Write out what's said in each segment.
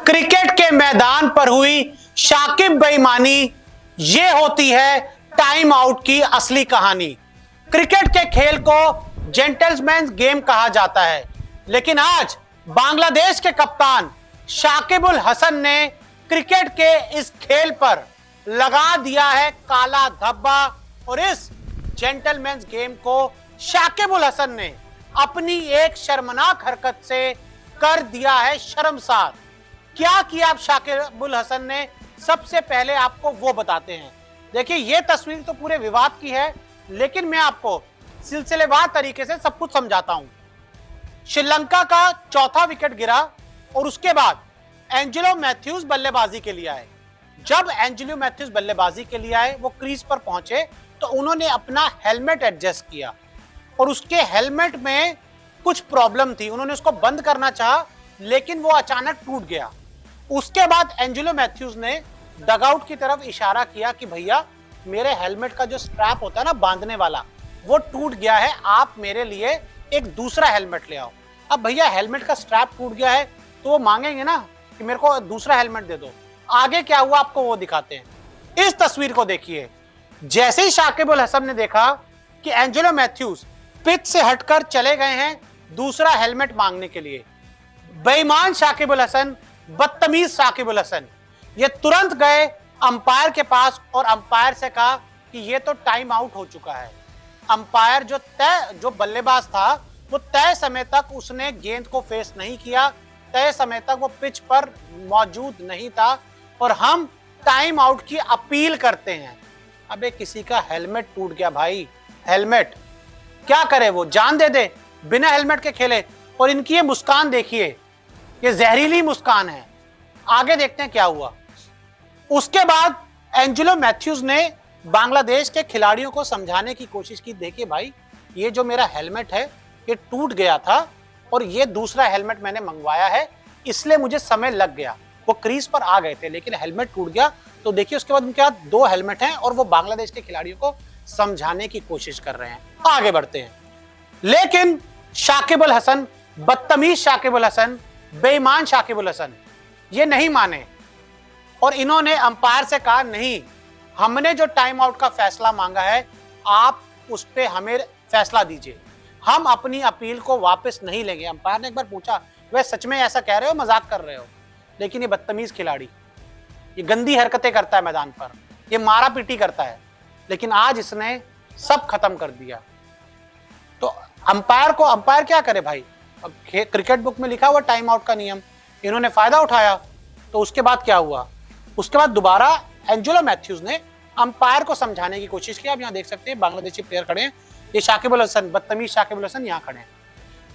Cricket के मैदान पर हुई शाकिब बेईमानी, ये होती है टाइम आउट की असली कहानी। क्रिकेट के खेल को जेंटलमैन गेम कहा जाता है, लेकिन आज बांग्लादेश के कप्तान शाकिबुल हसन ने क्रिकेट के इस खेल पर लगा दिया है काला धब्बा और इस जेंटलमैन गेम को शाकिबुल हसन ने अपनी एक शर्मनाक हरकत से कर दिया है शर्मसार। क्या किया अब शाकिबुल हसन ने, सबसे पहले आपको वो बताते हैं। देखिए, ये तस्वीर तो पूरे विवाद की है, लेकिन मैं आपको सिलसिलेवार तरीके से सब कुछ समझाता हूं। श्रीलंका का चौथा विकेट गिरा और उसके बाद एंजेलो मैथ्यूज बल्लेबाजी के लिए आए। जब एंजेलो मैथ्यूज बल्लेबाजी के लिए आए, वो क्रीज पर पहुंचे तो उन्होंने अपना हेलमेट एडजस्ट किया और उसके हेलमेट में कुछ प्रॉब्लम थी। उन्होंने उसको बंद करना चाहा, लेकिन वो अचानक टूट गया। उसके बाद एंजेलो मैथ्यूज ने डगआउट की तरफ इशारा किया कि भैया, मेरे हेलमेट का जो स्ट्रैप होता है ना बांधने वाला, वो टूट गया है, आप मेरे लिए एक दूसरा हेलमेट ले आओ। अब भैया, हेलमेट का स्ट्रैप टूट गया है तो वो मांगेंगे ना कि मेरे को दूसरा हेलमेट दे दो। आगे क्या हुआ आपको वो दिखाते हैं। इस तस्वीर को देखिए। जैसे ही शाकिबुल हसन ने देखा कि एंजेलो मैथ्यूज पिच से हटकर चले गए हैं दूसरा हेलमेट मांगने के लिए, बेईमान शाकिबुल हसन, बदतमीज शाकिबुल हसन, ये तुरंत गए अंपायर के पास और अंपायर से कहा कि ये तो टाइम आउट हो चुका है। अंपायर जो बल्लेबाज था, वो तय समय तक उसने गेंद को फेस नहीं किया, तय समय तक वो पिच पर मौजूद नहीं था और हम टाइम आउट की अपील करते हैं। अबे, किसी का हेलमेट टूट गया भाई, हेलमेट क्या करे, वो जान दे दे, बिना हेलमेट के खेले। और इनकी ये मुस्कान देखिए, ये जहरीली मुस्कान है। आगे देखते हैं क्या हुआ। उसके बाद एंजेलो मैथ्यूज ने बांग्लादेश के खिलाड़ियों को समझाने की कोशिश की। देखिए भाई, ये जो मेरा हेलमेट है ये टूट गया था और ये दूसरा हेलमेट मैंने मंगवाया है, इसलिए मुझे समय लग गया। वो क्रीज पर आ गए थे लेकिन हेलमेट टूट गया। तो देखिए, उसके बाद उनके हाथ दो हेलमेट हैं और वो बांग्लादेश के खिलाड़ियों को समझाने की कोशिश कर रहे हैं। आगे बढ़ते हैं। लेकिन शाकिबुल हसन, बदतमीज शाकिबुल हसन, बेईमान शाकिबुल हसन, ये नहीं माने और इन्होंने अंपायर से कहा, नहीं, हमने जो टाइम आउट का फैसला मांगा है, आप उस पे हमें फैसला दीजिए, हम अपनी अपील को वापस नहीं लेंगे। अंपायर ने एक बार पूछा, वह सच में ऐसा कह रहे हो, मजाक कर रहे हो? लेकिन ये बदतमीज खिलाड़ी, ये गंदी हरकतें करता है मैदान पर, ये मारा पीटी करता है, लेकिन आज इसने सब खत्म कर दिया। तो अंपायर क्या करे भाई? अब क्रिकेट बुक में लिखा हुआ टाइम आउट का नियम, इन्होंने फायदा उठाया। तो उसके बाद क्या हुआ? उसके बाद दोबारा एंजेलो मैथ्यूज ने अंपायर को समझाने की कोशिश की। आप यहाँ देख सकते हैं बांग्लादेशी प्लेयर खड़े हैं, ये शाकिबुल हसन, बदतमीज शाकिबुल हसन यहाँ खड़े हैं।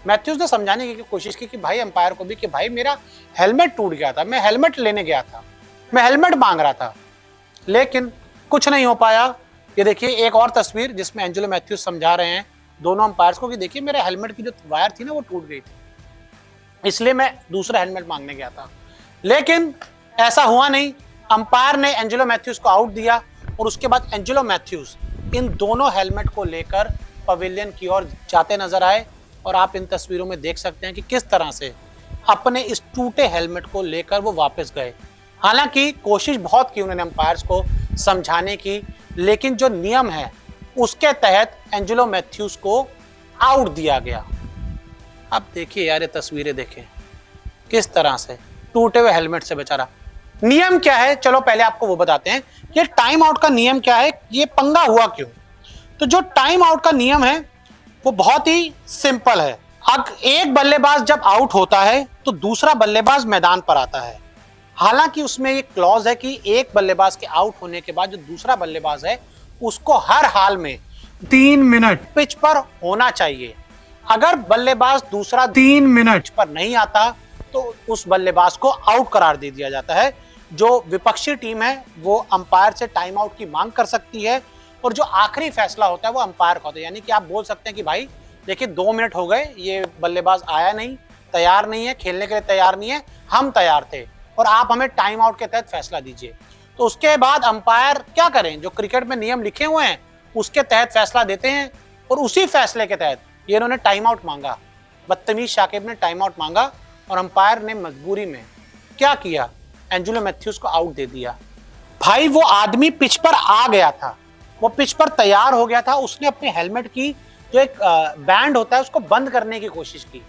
मैथ्यूज ने समझाने की कोशिश की कि भाई, अंपायर को भी, कि भाई मेरा हेलमेट टूट गया था, मैं हेलमेट लेने गया था, मैं हेलमेट मांग रहा था, लेकिन कुछ नहीं हो पाया। ये देखिए एक और तस्वीर जिसमें एंजेलो मैथ्यूज समझा रहे हैं दोनों अंपायर्स को कि देखिए, मेरे हेलमेट की जो वायर थी ना वो टूट गई थी, इसलिए मैं दूसरा हेलमेट मांगने गया था। लेकिन ऐसा हुआ नहीं। अंपायर ने एंजेलो मैथ्यूज को आउट दिया और उसके बाद एंजेलो मैथ्यूज इन दोनों हेलमेट को लेकर पवेलियन की ओर जाते नजर आए और आप इन तस्वीरों में देख सकते हैं कि किस तरह से अपने इस टूटे हेलमेट को लेकर वो वापस गए। हालांकि कोशिश बहुत की उन्होंने अंपायर्स को समझाने की, लेकिन जो नियम है उसके तहत एंजेलो मैथ्यूज को आउट दिया गया। अब देखिए यार, ये तस्वीरें देखें किस तरह से टूटे हुए हेलमेट से बेचारा। नियम क्या है, चलो पहले आपको वो बताते हैं। ये टाइम आउट का नियम क्या है, ये पंगा हुआ क्यों? तो जो टाइम आउट का नियम है वो बहुत ही सिंपल है। अब एक बल्लेबाज जब आउट होता है तो दूसरा बल्लेबाज मैदान पर आता है। हालांकि उसमें एक क्लॉज है कि एक बल्लेबाज के आउट होने के बाद जो दूसरा बल्लेबाज है उसको हर हाल में 3 मिनट पिच पर होना चाहिए। अगर बल्लेबाज दूसरा 3 मिनट पर नहीं आता तो उस बल्लेबाज को आउट करार दे दिया जाता है। जो विपक्षी टीम है वो अंपायर से टाइम आउट की मांग कर सकती है और जो आखिरी फैसला होता है वो अंपायर का होता है। यानी कि आप बोल सकते हैं कि भाई देखिए, 2 मिनट हो गए, ये बल्लेबाज आया नहीं, तैयार नहीं है, खेलने के लिए तैयार नहीं है, हम तैयार थे और आप हमें टाइम आउट के तहत फैसला दीजिए। तो उसके बाद अंपायर क्या करें, जो क्रिकेट में नियम लिखे हुए हैं उसके तहत फैसला देते हैं और उसी फैसले के तहत ये इन्होंने टाइम आउट मांगा। बदतमीज शाकिब ने टाइम आउट मांगा और अंपायर ने मजबूरी में क्या किया, एंजेलो मैथ्यूज को आउट दे दिया। भाई वो आदमी पिच पर आ गया था, वो पिच पर तैयार हो गया था, उसने अपने हेलमेट की जो एक बैंड होता है उसको बंद करने की कोशिश की,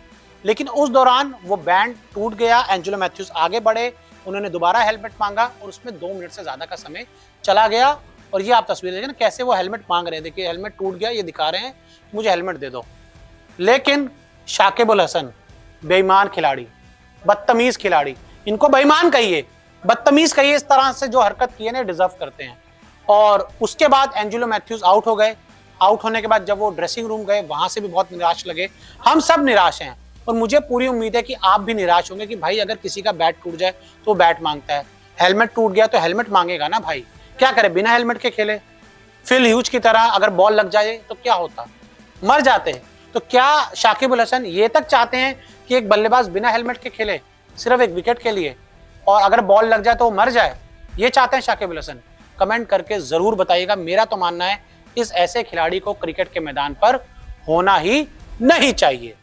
लेकिन उस दौरान वो बैंड टूट गया। एंजेलो मैथ्यूज आगे बढ़े, उन्होंने दोबारा हेलमेट मांगा और उसमें 2 मिनट से ज्यादा का समय चला गया। और ये आप तस्वीर देखिए ना, कैसे वो हेलमेट मांग रहे हैं, देखिए हेलमेट टूट गया, ये दिखा रहे हैं मुझे हेलमेट दे दो। लेकिन शाकिब अल हसन बेईमान खिलाड़ी, बदतमीज खिलाड़ी, इनको बेईमान कहिए, बदतमीज कहिए, इस तरह से जो हरकत की है ना डिजर्व करते हैं। और उसके बाद एंजेलो मैथ्यूज आउट हो गए। आउट होने के बाद जब वो ड्रेसिंग रूम गए, वहां से भी बहुत निराश लगे। हम सब निराश हैं और मुझे पूरी उम्मीद है कि आप भी निराश होंगे कि भाई अगर किसी का बैट टूट जाए तो बैट मांगता है, हेलमेट टूट गया तो हेलमेट मांगेगा ना भाई, क्या करे बिना हेलमेट के खेले। फिल ह्यूज की तरह अगर बॉल लग जाए तो क्या होता, मर जाते हैं। तो क्या शाकिब अल हसन ये तक चाहते हैं कि एक बल्लेबाज बिना हेलमेट के खेले सिर्फ एक विकेट के लिए, और अगर बॉल लग जाए तो वो मर जाए? ये चाहते हैं शाकिब अल हसन? कमेंट करके जरूर बताइएगा। मेरा तो मानना है इस ऐसे खिलाड़ी को क्रिकेट के मैदान पर होना ही नहीं चाहिए।